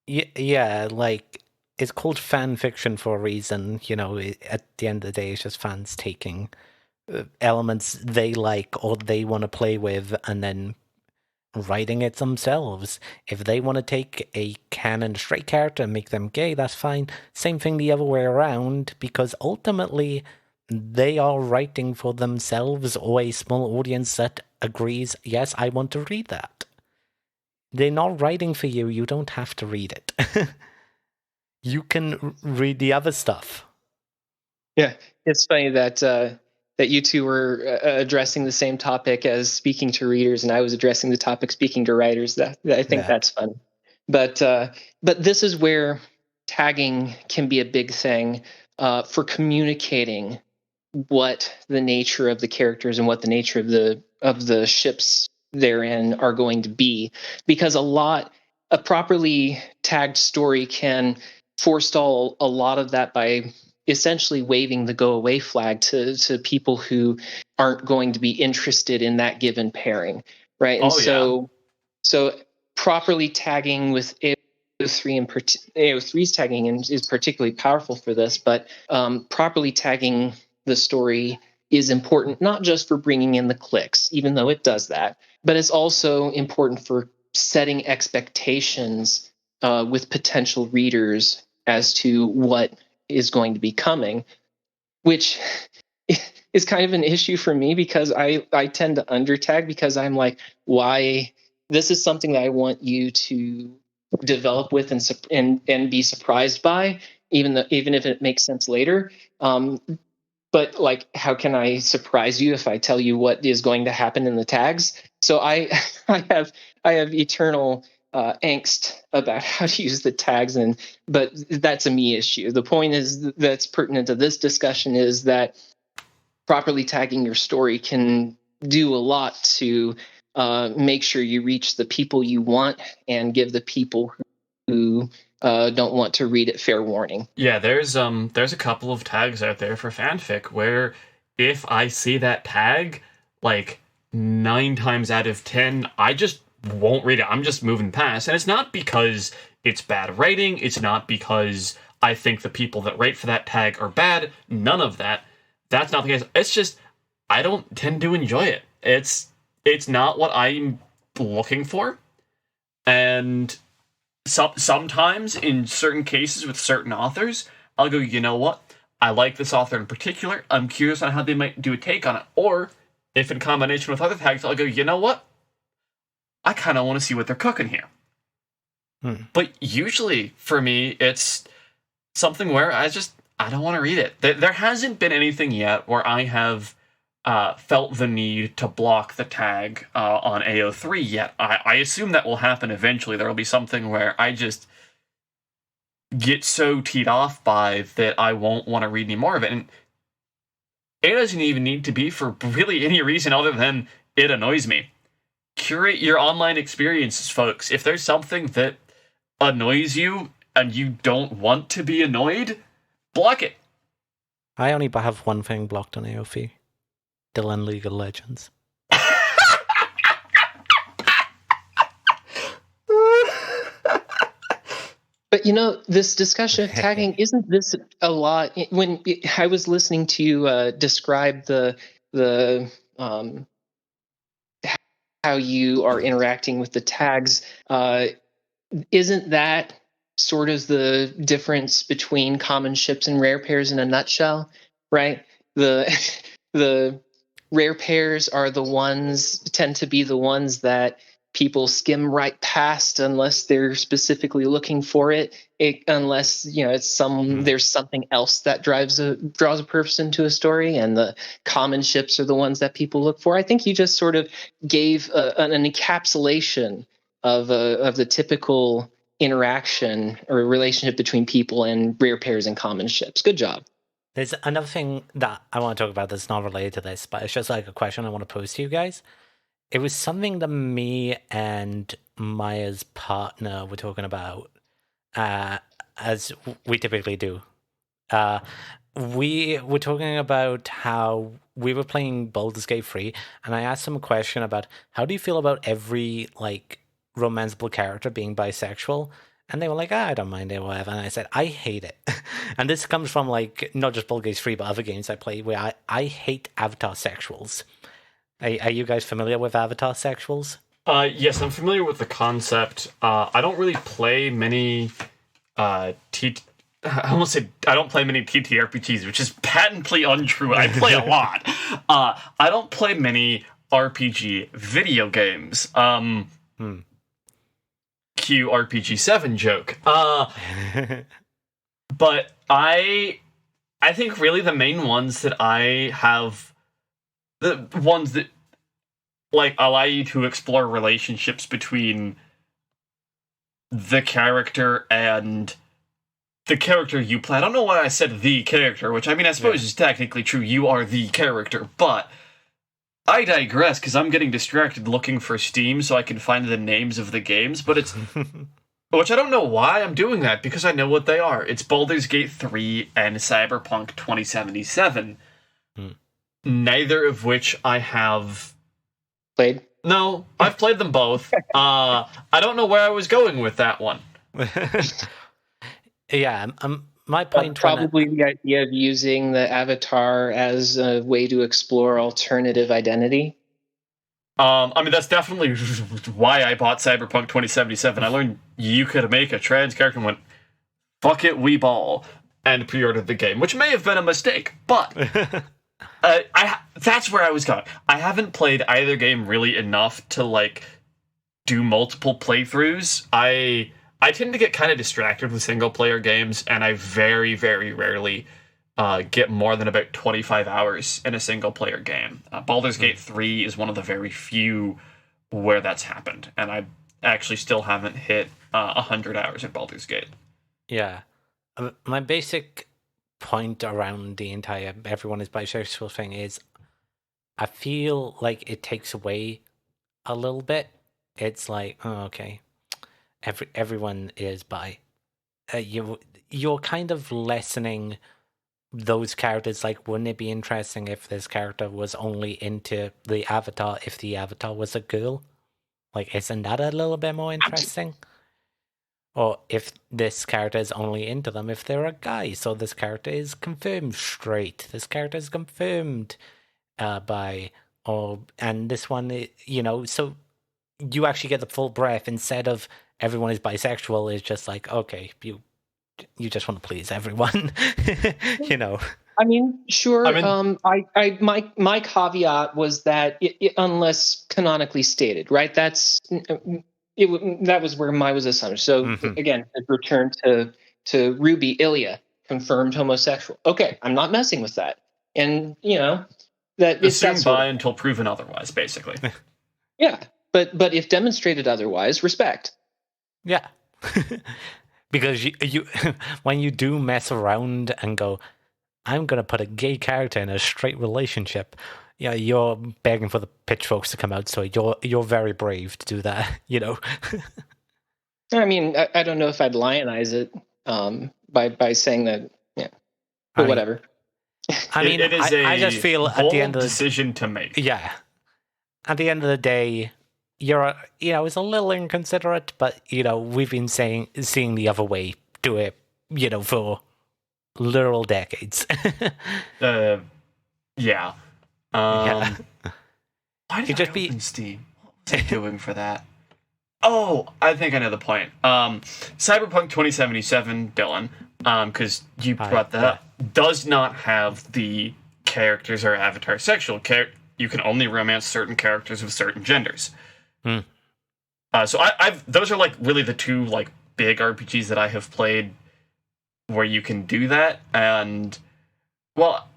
Yeah, like it's called fan fiction for a reason. At the end of the day, it's just fans taking elements they like or they want to play with and then writing it themselves. If they want to take a canon straight character and make them gay, that's fine. Same thing the other way around, because ultimately they are writing for themselves or a small audience that agrees, yes, I want to read that. They're not writing for you. You don't have to read it. You can read the other stuff. Yeah, it's funny that that you two were addressing the same topic as speaking to readers, and I was addressing the topic speaking to writers. That I think that's fun. But this is where tagging can be a big thing for communicating what the nature of the characters and what the nature of the ships therein are going to be, because a properly tagged story can forestall a lot of that by essentially waving the go away flag to people who aren't going to be interested in that given pairing, right? And so properly tagging with AO3 and AO3's tagging is particularly powerful for this, but properly tagging the story is important not just for bringing in the clicks, even though it does that, but it's also important for setting expectations with potential readers as to what is going to be coming, which is kind of an issue for me because I tend to undertag because I'm like, why? This is something that I want you to develop with and be surprised by, even if it makes sense later. But like, how can I surprise you if I tell you what is going to happen in the tags? So I I have eternal angst about how to use the tags, but that's a me issue. The point is that's pertinent to this discussion is that properly tagging your story can do a lot to make sure you reach the people you want and give the people who don't want to read it fair warning. Yeah, there's a couple of tags out there for fanfic where if I see that tag, like 9 times out of 10, I just won't read it. I'm just moving past. And it's not because it's bad writing, it's not because I think the people that write for that tag are bad. None of that. That's not the case. It's just I don't tend to enjoy it. It's not what I'm looking for. And sometimes in certain cases with certain authors, I'll go, you know what? I like this author in particular. I'm curious on how they might do a take on it. Or if in combination with other tags, I'll go, you know what? I kind of want to see what they're cooking here. But usually for me, it's something where I don't want to read it. There hasn't been anything yet where I have felt the need to block the tag on AO3 yet. I assume that will happen eventually. There will be something where I just get so teed off by that I won't want to read any more of it. And it doesn't even need to be for really any reason other than it annoys me. Curate your online experiences, folks. If there's something that annoys you and you don't want to be annoyed, block it. I only have one thing blocked on AOV. Dylan League of Legends. But this discussion of tagging, isn't this a lot? When I was listening to you describe the how you are interacting with the tags, isn't that sort of the difference between common ships and rare pairs in a nutshell, right? The rare pairs are tend to be the ones that people skim right past unless they're specifically looking for it, unless it's there's something else that draws a person to a story, and the common ships are the ones that people look for. I think you just sort of gave an encapsulation of the typical interaction or relationship between people and rare pairs and common ships. Good job. There's another thing that I want to talk about that's not related to this, but it's just like a question I want to pose to you guys. It was something that me and Maya's partner were talking about, as we typically do We were talking about how we were playing Baldur's Gate 3, and I asked them a question about how do you feel about every like romanceable character being bisexual? And they were like, I don't mind it, whatever. And I said, I hate it. And this comes from like not just Baldur's Gate 3, but other games I play where I hate avatar sexuals. Are you guys familiar with avatar sexuals? Yes, I'm familiar with the concept. I don't really play many I almost said I don't play many TTRPGs, which is patently untrue. I play a lot. I don't play many RPG video games. Cue RPG 7 joke. But I think really the main ones that I have, the ones that like allow you to explore relationships between the character and the character you play. I don't know why I said the character, which I mean I suppose is technically true. You are the character, but I digress because I'm getting distracted looking for Steam so I can find the names of the games, but it's which I don't know why I'm doing that because I know what they are. It's Baldur's Gate 3 and Cyberpunk 2077. Neither of which I have played. No, I've played them both. I don't know where I was going with that one. Yeah, my point. Probably the idea of using the avatar as a way to explore alternative identity. I mean, that's definitely why I bought Cyberpunk 2077. I learned you could make a trans character and went, fuck it, we ball, and pre-ordered the game, which may have been a mistake, but that's where I was going. I haven't played either game really enough to, like, do multiple playthroughs. I tend to get kind of distracted with single-player games, and I very, very rarely get more than about 25 hours in a single-player game. Baldur's Gate 3 is one of the very few where that's happened, and I actually still haven't hit 100 hours at Baldur's Gate. Yeah. My basic point around the entire everyone is bisexual thing is I feel like it takes away a little bit. It's like, oh, okay. Everyone is bi. You're kind of lessening those characters. Like, wouldn't it be interesting if this character was only into the avatar if the avatar was a girl? Like, isn't that a little bit more interesting? Or if this character is only into them if they're a guy, so this character is confirmed straight. This character is confirmed bi, and this one, so you actually get the full breadth instead of everyone is bisexual. Is just like, okay, you just want to please everyone, I mean, sure. My caveat was that unless canonically stated, right? That was where my was assumption. So again, it returned to Ruby Ilya, confirmed homosexual. Okay, I'm not messing with that, and that assume bi until proven otherwise, basically. Yeah, but if demonstrated otherwise, respect. Yeah, because you when you do mess around and go, I'm gonna put a gay character in a straight relationship. Yeah, you're begging for the pitchforks to come out, so you're very brave to do that, I mean, I don't know if I'd lionize it by saying that, yeah, but whatever. I mean, I just feel at the end of the decision to make. Yeah, at the end of the day, it's a little inconsiderate, but we've been seeing the other way do it, for literal decades. Yeah. Yeah. Why did I open Steam? What was I doing for that? Oh, I think I know the point. Cyberpunk 2077, Dylan, because you brought that up, does not have the characters or avatar sexual. You can only romance certain characters with certain genders. So those are like really the two like big RPGs that I have played where you can do that, and well,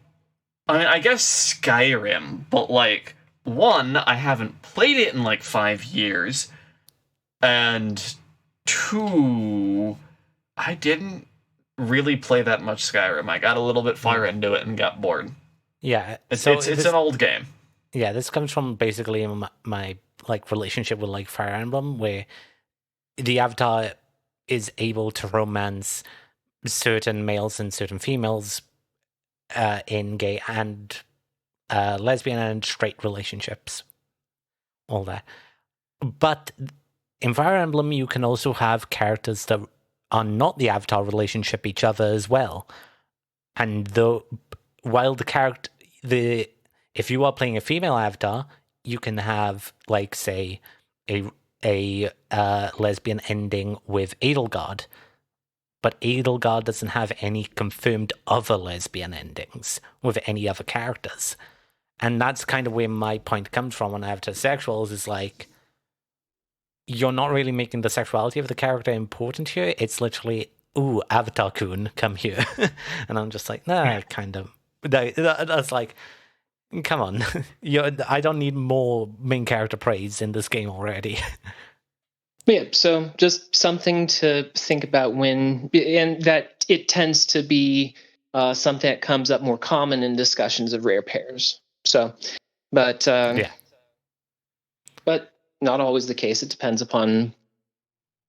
I mean, I guess Skyrim, but like, one, I haven't played it in like 5 years, and two, I didn't really play that much Skyrim. I got a little bit far into it and got bored. Yeah, it's an old game. Yeah, this comes from basically my like relationship with like Fire Emblem, where the avatar is able to romance certain males and certain females in gay and lesbian and straight relationships. All that. But in Fire Emblem, you can also have characters that are not the avatar relationship each other as well. And while if you are playing a female avatar, you can have, like, say, a lesbian ending with Edelgard. But Edelgard doesn't have any confirmed other lesbian endings with any other characters. And that's kind of where my point comes from on Avatar Sexuals, is like, you're not really making the sexuality of the character important here. It's literally, ooh, Avatar-kun, come here. And I'm just like, nah, kind of. That's like, come on. I don't need more main character praise in this game already. Yeah, so just something to think about and that it tends to be something that comes up more common in discussions of rare pairs. So, but Yeah. But not always the case. It depends upon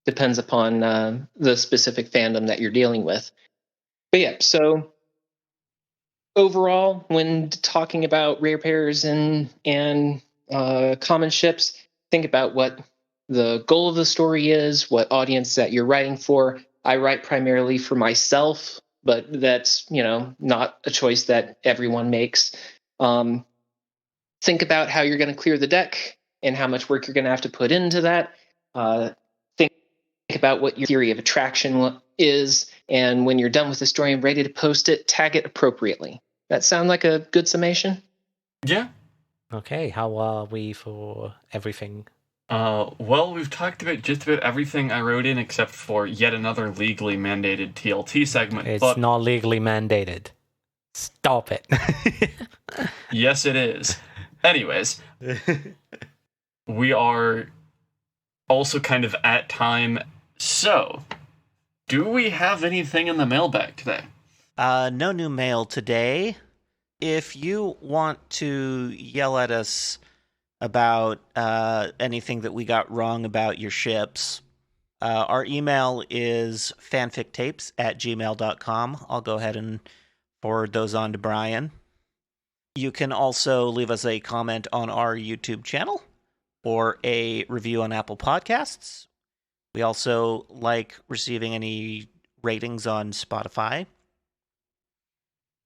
the specific fandom that you're dealing with. But yeah, so overall, when talking about rare pairs and common ships, think about what the goal of the story is, what audience that you're writing for. I write primarily for myself, but that's, not a choice that everyone makes. Think about how you're going to clear the deck and how much work you're going to have to put into that. Think about what your theory of attraction is, and when you're done with the story and ready to post it, tag it appropriately. That sound like a good summation? Yeah. Okay, how are we for everything? Well, we've talked about just about everything I wrote in except for yet another legally mandated TLT segment. It's not legally mandated. Stop it. Yes, it is. Anyways, we are also kind of at time. So, do we have anything in the mailbag today? No new mail today. If you want to yell at us about anything that we got wrong about your ships, our email is fanfictapes@gmail.com. I'll go ahead and forward those on to Bryon. You can also leave us a comment on our YouTube channel or a review on Apple Podcasts. We also like receiving any ratings on Spotify.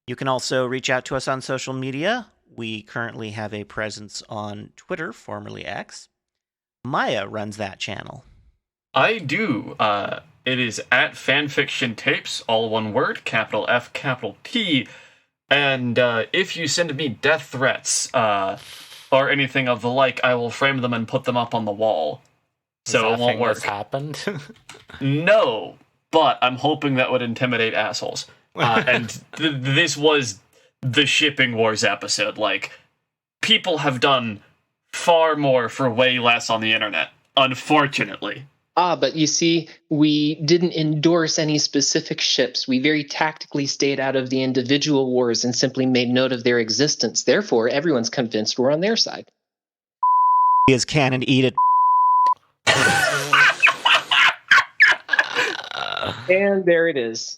You can also reach out to us on social media. We currently have a presence on Twitter, formerly X. Maya runs that channel. I do. It is at fanfictiontapes, all one word, capital F, capital T. And if you send me death threats or anything of the like, I will frame them and put them up on the wall. So it won't work. What's happened? No, but I'm hoping that would intimidate assholes. And this was the Shipping Wars episode. Like, people have done far more for way less on the internet, unfortunately. But you see, we didn't endorse any specific ships. We very tactically stayed out of the individual wars and simply made note of their existence. Therefore, everyone's convinced we're on their side. Is canon, eat it. And there it is.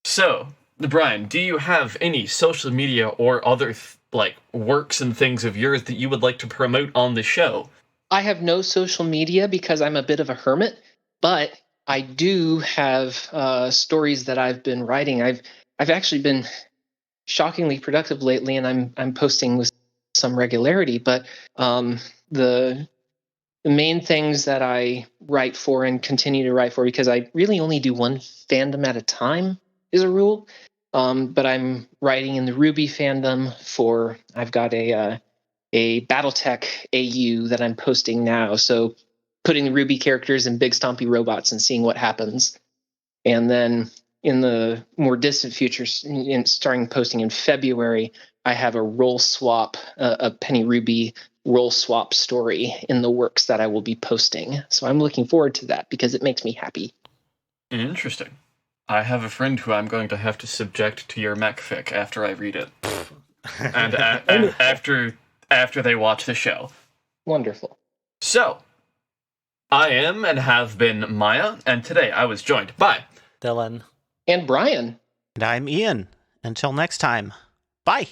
So, Bryon, do you have any social media or other works and things of yours that you would like to promote on the show? I have no social media because I'm a bit of a hermit, but I do have stories that I've been writing. I've actually been shockingly productive lately, and I'm posting with some regularity. But the main things that I write for and continue to write for, because I really only do one fandom at a time, is a rule. But I'm writing in the Ruby fandom for. I've got a BattleTech AU that I'm posting now. So putting the Ruby characters in big stompy robots and seeing what happens. And then in the more distant future, starting posting in February, I have a role swap, a Penny Ruby role swap story in the works that I will be posting. So I'm looking forward to that because it makes me happy. Interesting. I have a friend who I'm going to have to subject to your mech fic after I read it. And after they watch the show. Wonderful. So, I am and have been Maya, and today I was joined by Dylan. And Bryon. And I'm Ian. Until next time, bye.